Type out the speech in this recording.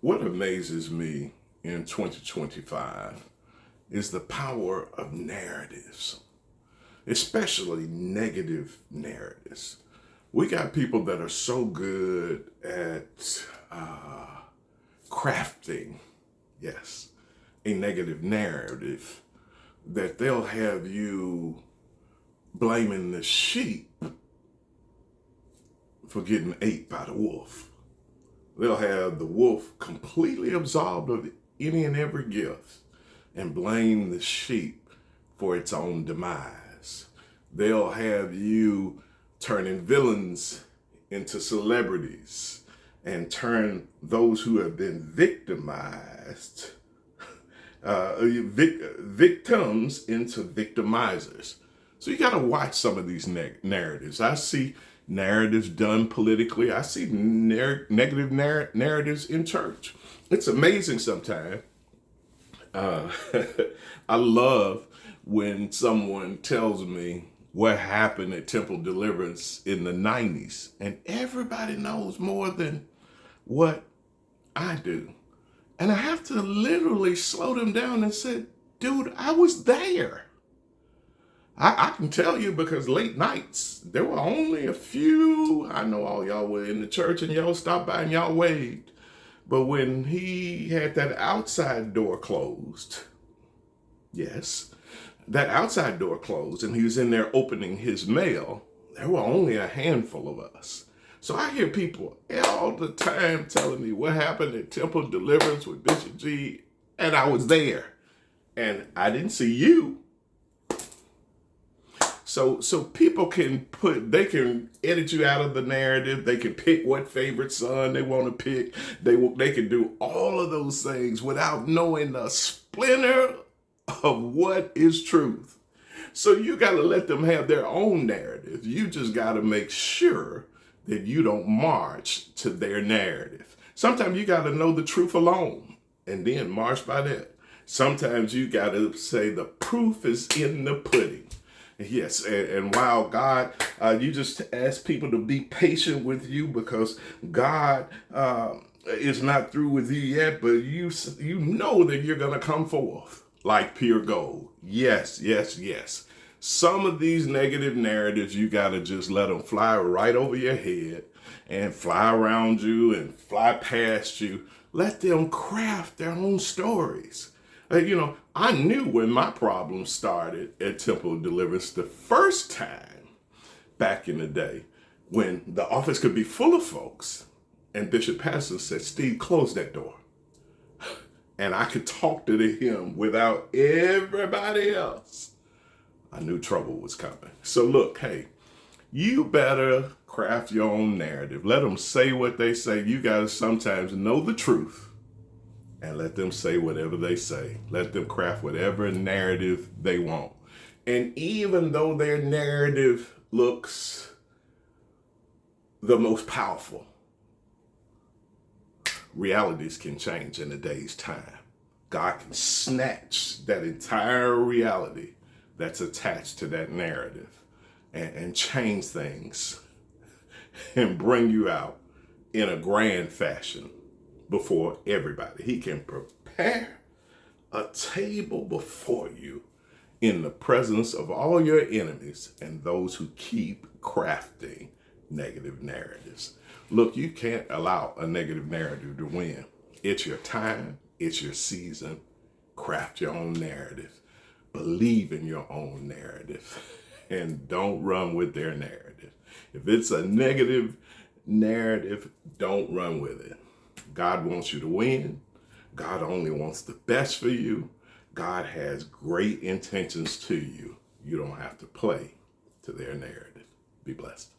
What amazes me in 2025 is the power of narratives, especially negative narratives. We got people that are so good at crafting, yes, a negative narrative that they'll have you blaming the sheep for getting ate by the wolf. They'll have the wolf completely absolved of any and every gift and blame the sheep for its own demise. They'll have you turning villains into celebrities and turn those who have been victimized, victims into victimizers. So you got to watch some of these narratives. I see narratives done politically. I see negative narratives in church. It's amazing sometimes. I love when someone tells me what happened at Temple Deliverance in the 90s, and everybody knows more than what I do. And I have to literally slow them down and say, dude, I was there. I can tell you because late nights, there were only a few. I know all y'all were in the church and y'all stopped by and y'all waved. But when he had that outside door closed, yes, that outside door closed and he was in there opening his mail, there were only a handful of us. So I hear people all the time telling me what happened at Temple Deliverance with Bishop G, and I was there. And I didn't see you. So people they can edit you out of the narrative. They can pick what favorite son they want to pick. They can do all of those things without knowing a splinter of what is truth. So you got to let them have their own narrative. You just got to make sure that you don't march to their narrative. Sometimes you got to know the truth alone and then march by that. Sometimes you got to say the proof is in the pudding. Yes, and while God, you just ask people to be patient with you because God is not through with you yet, but you know that you're going to come forth like pure gold. Yes, yes, yes. Some of these negative narratives, you got to just let them fly right over your head and fly around you and fly past you. Let them craft their own stories. I knew when my problems started at Temple Deliverance the first time back in the day when the office could be full of folks and Bishop Pastor said, Steve, close that door. And I could talk to him without everybody else. I knew trouble was coming. So look, hey, you better craft your own narrative. Let them say what they say. You got to sometimes know the truth. And let them say whatever they say. Let them craft whatever narrative they want. And even though their narrative looks the most powerful, realities can change in a day's time. God can snatch that entire reality that's attached to that narrative and change things and bring you out in a grand fashion before everybody. He can prepare a table before you in the presence of all your enemies and those who keep crafting negative narratives. Look, you can't allow a negative narrative to win. It's your time. It's your season. Craft your own narrative. Believe in your own narrative and don't run with their narrative. If it's a negative narrative, don't run with it. God wants you to win. God only wants the best for you. God has great intentions to you. You don't have to play to their narrative. Be blessed.